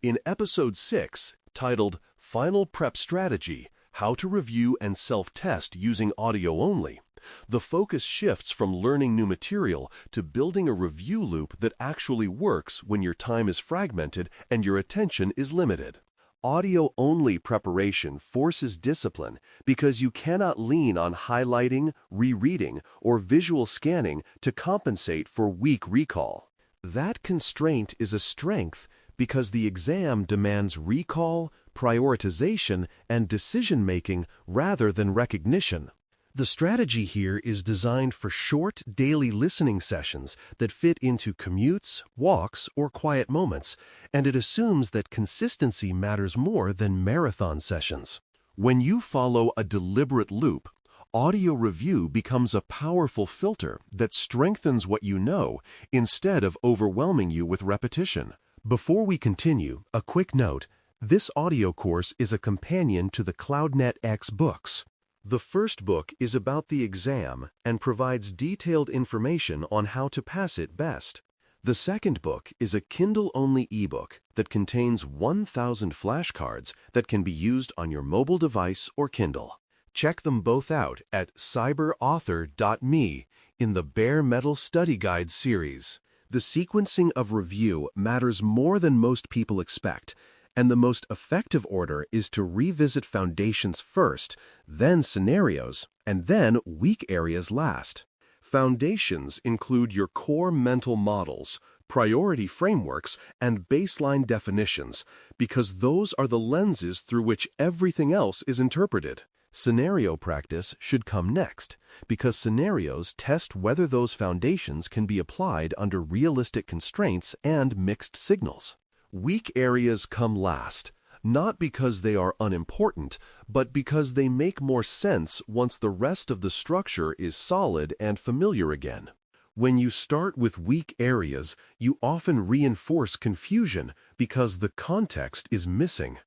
In Episode 6, titled Final Prep Strategy, How to Review and Self-Test Using Audio Only, the focus shifts from learning new material to building a review loop that actually works when your time is fragmented and your attention is limited. Audio-only preparation forces discipline because you cannot lean on highlighting, rereading, or visual scanning to compensate for weak recall. That constraint is a strength because the exam demands recall, prioritization, and decision-making rather than recognition. The strategy here is designed for short, daily listening sessions that fit into commutes, walks, or quiet moments, and it assumes that consistency matters more than marathon sessions. When you follow a deliberate loop, audio review becomes a powerful filter that strengthens what you know instead of overwhelming you with repetition. Before we continue, a quick note: this audio course is a companion to the CloudNet X books. The first book is about the exam and provides detailed information on how to pass it best. The second book is a Kindle-only ebook that contains 1,000 flashcards that can be used on your mobile device or Kindle. Check them both out at cyberauthor.me in the Bare Metal Study Guide series. The sequencing of review matters more than most people expect, and the most effective order is to revisit foundations first, then scenarios, and then weak areas last. Foundations include your core mental models, priority frameworks, and baseline definitions, because those are the lenses through which everything else is interpreted. Scenario practice should come next, because scenarios test whether those foundations can be applied under realistic constraints and mixed signals. Weak areas come last, not because they are unimportant, but because they make more sense once the rest of the structure is solid and familiar again. When you start with weak areas, you often reinforce confusion because the context is missing.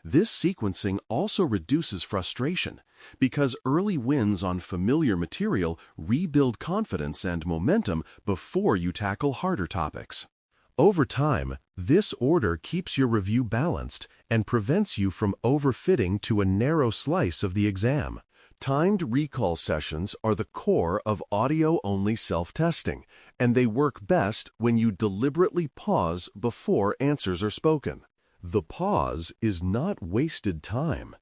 This sequencing also reduces frustration because early wins on familiar material rebuild confidence and momentum before you tackle harder topics. Over time, this order keeps your review balanced and prevents you from overfitting to a narrow slice of the exam. Timed recall sessions are the core of audio-only self-testing, and they work best when you deliberately pause before answers are spoken. The pause is not wasted time.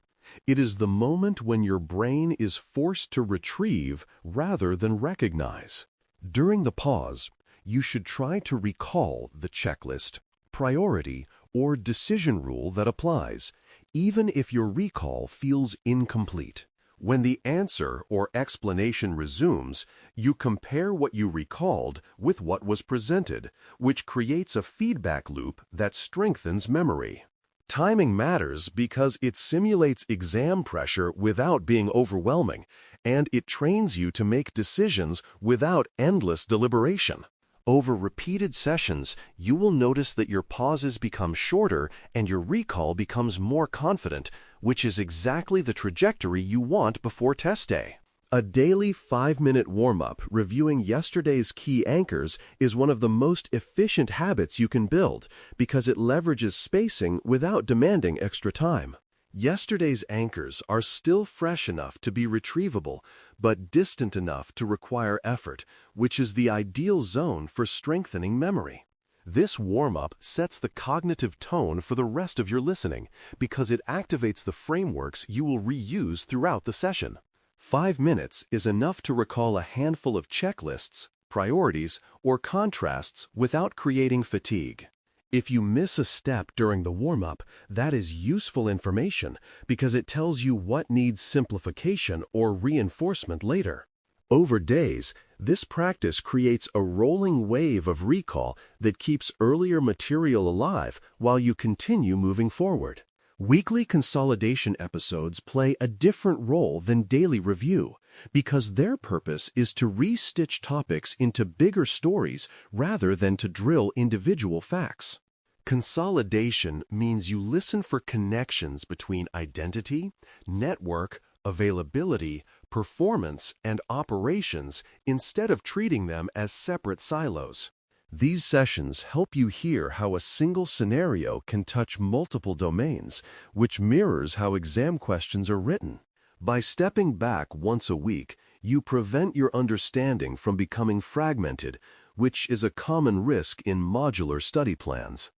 It is the moment when your brain is forced to retrieve rather than recognize. During the pause, you should try to recall the checklist, priority, or decision rule that applies, even if your recall feels incomplete. When the answer or explanation resumes, you compare what you recalled with what was presented, which creates a feedback loop that strengthens memory. Timing matters because it simulates exam pressure without being overwhelming, and it trains you to make decisions without endless deliberation. Over repeated sessions, you will notice that your pauses become shorter and your recall becomes more confident, which is exactly the trajectory you want before test day. A daily 5-minute warm-up reviewing yesterday's key anchors is one of the most efficient habits you can build because it leverages spacing without demanding extra time. Yesterday's anchors are still fresh enough to be retrievable, but distant enough to require effort, which is the ideal zone for strengthening memory. This warm-up sets the cognitive tone for the rest of your listening because it activates the frameworks you will reuse throughout the session. 5 minutes is enough to recall a handful of checklists, priorities, or contrasts without creating fatigue. If you miss a step during the warm-up, that is useful information because it tells you what needs simplification or reinforcement later. Over days, this practice creates a rolling wave of recall that keeps earlier material alive while you continue moving forward. Weekly consolidation episodes play a different role than daily review because their purpose is to re-stitch topics into bigger stories rather than to drill individual facts. Consolidation means you listen for connections between identity, network, availability, performance, and operations instead of treating them as separate silos. These sessions help you hear how a single scenario can touch multiple domains, which mirrors how exam questions are written. By stepping back once a week, you prevent your understanding from becoming fragmented, which is a common risk in modular study plans.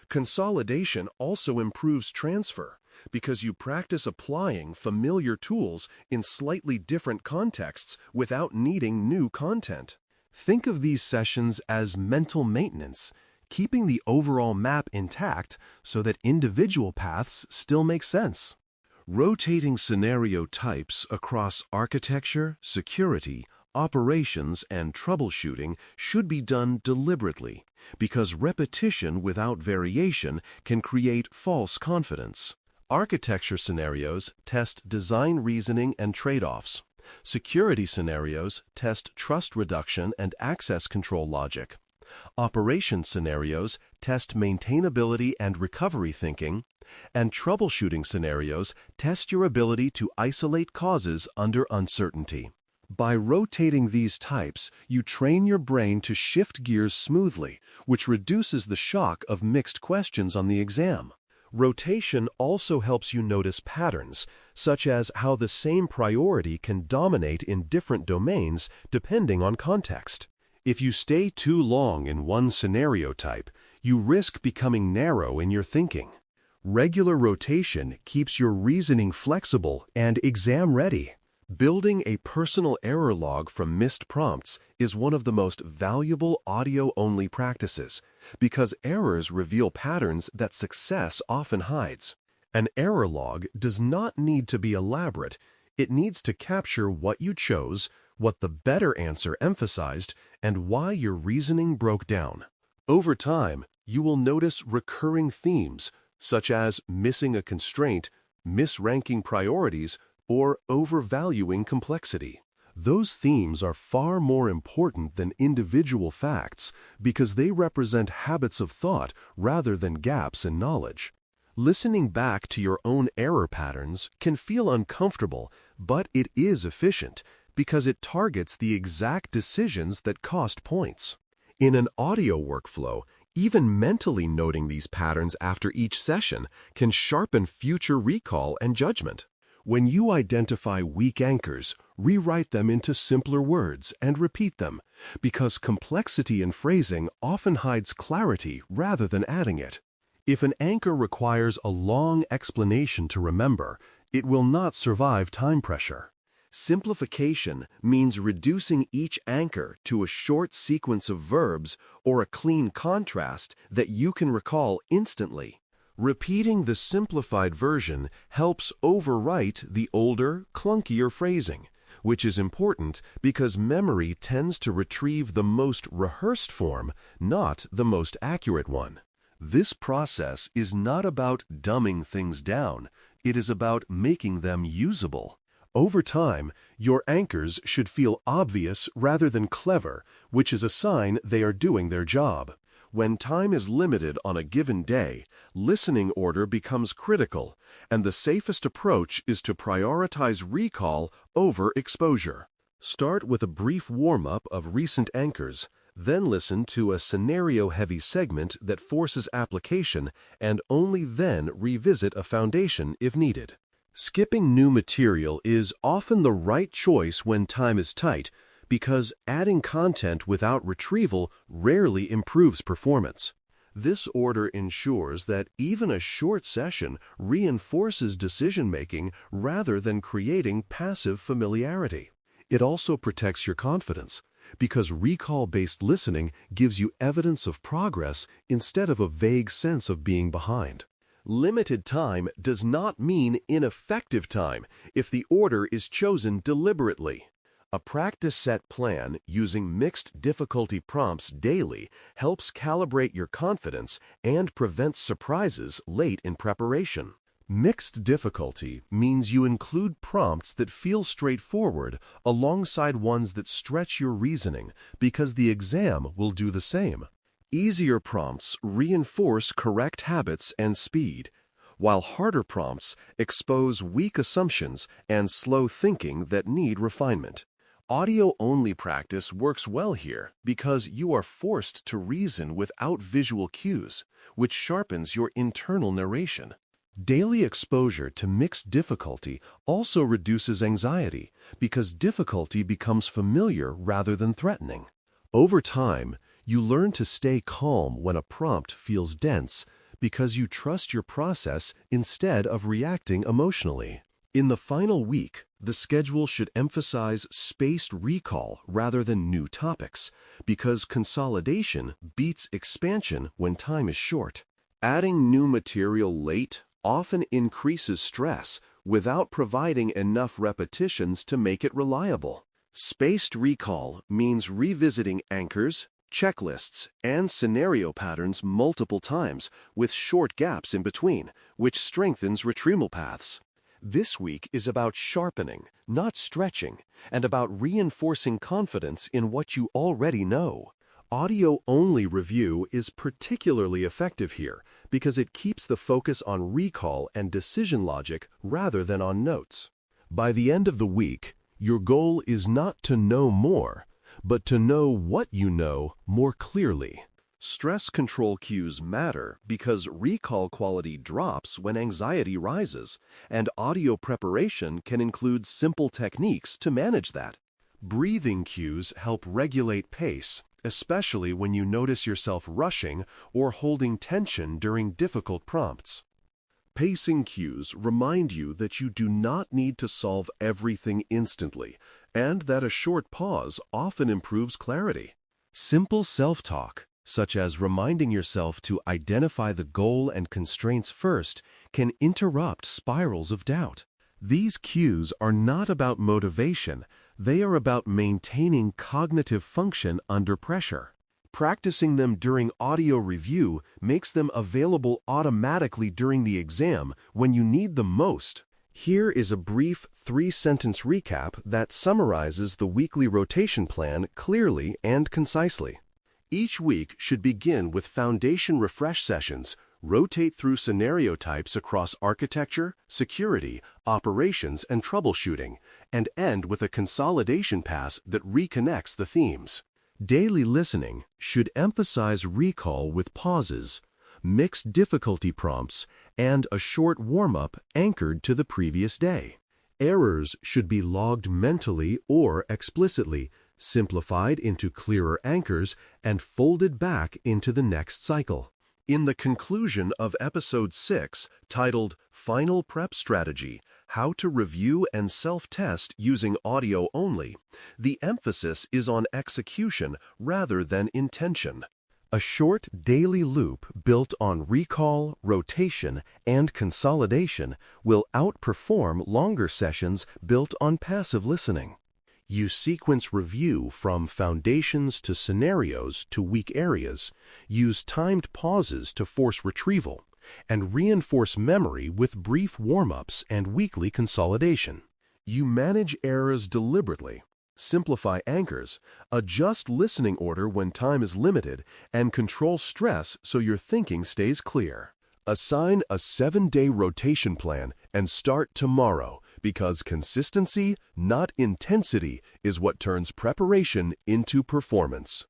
Consolidation also improves transfer because you practice applying familiar tools in slightly different contexts without needing new content. Think of these sessions as mental maintenance, keeping the overall map intact so that individual paths still make sense. Rotating scenario types across architecture, security, operations, and troubleshooting should be done deliberately, because repetition without variation can create false confidence. Architecture scenarios test design reasoning and trade-offs. Security scenarios test trust reduction and access control logic. Operations scenarios test maintainability and recovery thinking, and troubleshooting scenarios test your ability to isolate causes under uncertainty. By rotating these types, you train your brain to shift gears smoothly, which reduces the shock of mixed questions on the exam. Rotation also helps you notice patterns, such as how the same priority can dominate in different domains depending on context. If you stay too long in one scenario type, you risk becoming narrow in your thinking. Regular rotation keeps your reasoning flexible and exam-ready. Building a personal error log from missed prompts is one of the most valuable audio-only practices because errors reveal patterns that success often hides. An error log does not need to be elaborate. It needs to capture what you chose, what the better answer emphasized, and why your reasoning broke down. Over time, you will notice recurring themes, such as missing a constraint, misranking priorities, or overvaluing complexity. Those themes are far more important than individual facts because they represent habits of thought rather than gaps in knowledge. Listening back to your own error patterns can feel uncomfortable, but it is efficient because it targets the exact decisions that cost points. In an audio workflow, even mentally noting these patterns after each session can sharpen future recall and judgment. When you identify weak anchors, rewrite them into simpler words and repeat them, because complexity in phrasing often hides clarity rather than adding it. If an anchor requires a long explanation to remember, it will not survive time pressure. Simplification means reducing each anchor to a short sequence of verbs or a clean contrast that you can recall instantly. Repeating the simplified version helps overwrite the older, clunkier phrasing, which is important because memory tends to retrieve the most rehearsed form, not the most accurate one. This process is not about dumbing things down. It is about making them usable. Over time, your anchors should feel obvious rather than clever, which is a sign they are doing their job. When time is limited on a given day, listening order becomes critical, and the safest approach is to prioritize recall over exposure. Start with a brief warm-up of recent anchors, then listen to a scenario-heavy segment that forces application, and only then revisit a foundation if needed. Skipping new material is often the right choice when time is tight, because adding content without retrieval rarely improves performance. This order ensures that even a short session reinforces decision-making rather than creating passive familiarity. It also protects your confidence, because recall-based listening gives you evidence of progress instead of a vague sense of being behind. Limited time does not mean ineffective time if the order is chosen deliberately. A practice set plan using mixed difficulty prompts daily helps calibrate your confidence and prevents surprises late in preparation. Mixed difficulty means you include prompts that feel straightforward alongside ones that stretch your reasoning because the exam will do the same. Easier prompts reinforce correct habits and speed, while harder prompts expose weak assumptions and slow thinking that need refinement. Audio-only practice works well here because you are forced to reason without visual cues, which sharpens your internal narration. Daily exposure to mixed difficulty also reduces anxiety because difficulty becomes familiar rather than threatening. Over time, you learn to stay calm when a prompt feels dense because you trust your process instead of reacting emotionally. In the final week, the schedule should emphasize spaced recall rather than new topics, because consolidation beats expansion when time is short. Adding new material late often increases stress without providing enough repetitions to make it reliable. Spaced recall means revisiting anchors, checklists, and scenario patterns multiple times with short gaps in between, which strengthens retrieval paths. This week is about sharpening, not stretching, and about reinforcing confidence in what you already know. Audio-only review is particularly effective here because it keeps the focus on recall and decision logic rather than on notes. By the end of the week, your goal is not to know more, but to know what you know more clearly. Stress control cues matter because recall quality drops when anxiety rises, and audio preparation can include simple techniques to manage that. Breathing cues help regulate pace, especially when you notice yourself rushing or holding tension during difficult prompts. Pacing cues remind you that you do not need to solve everything instantly, and that a short pause often improves clarity. Simple self-talk, such as reminding yourself to identify the goal and constraints first, can interrupt spirals of doubt. These cues are not about motivation, they are about maintaining cognitive function under pressure. Practicing them during audio review makes them available automatically during the exam when you need them most. Here is a brief 3-sentence recap that summarizes the weekly rotation plan clearly and concisely. Each week should begin with foundation refresh sessions, rotate through scenario types across architecture, security, operations, and troubleshooting, and end with a consolidation pass that reconnects the themes. Daily listening should emphasize recall with pauses, mixed difficulty prompts, and a short warm-up anchored to the previous day. Errors should be logged mentally or explicitly, simplified into clearer anchors, and folded back into the next cycle. In the conclusion of Episode 6, titled Final Prep Strategy, How to Review and Self-Test Using Audio Only, the emphasis is on execution rather than intention. A short daily loop built on recall, rotation, and consolidation will outperform longer sessions built on passive listening. You sequence review from foundations to scenarios to weak areas, use timed pauses to force retrieval, and reinforce memory with brief warm-ups and weekly consolidation. You manage errors deliberately, simplify anchors, adjust listening order when time is limited, and control stress so your thinking stays clear. Assign a 7-day rotation plan and start tomorrow, because consistency, not intensity, is what turns preparation into performance.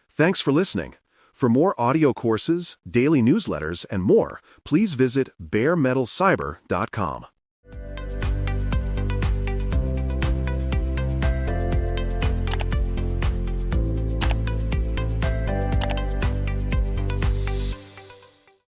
Thanks for listening. For more audio courses, daily newsletters, and more, please visit baremetalcyber.com.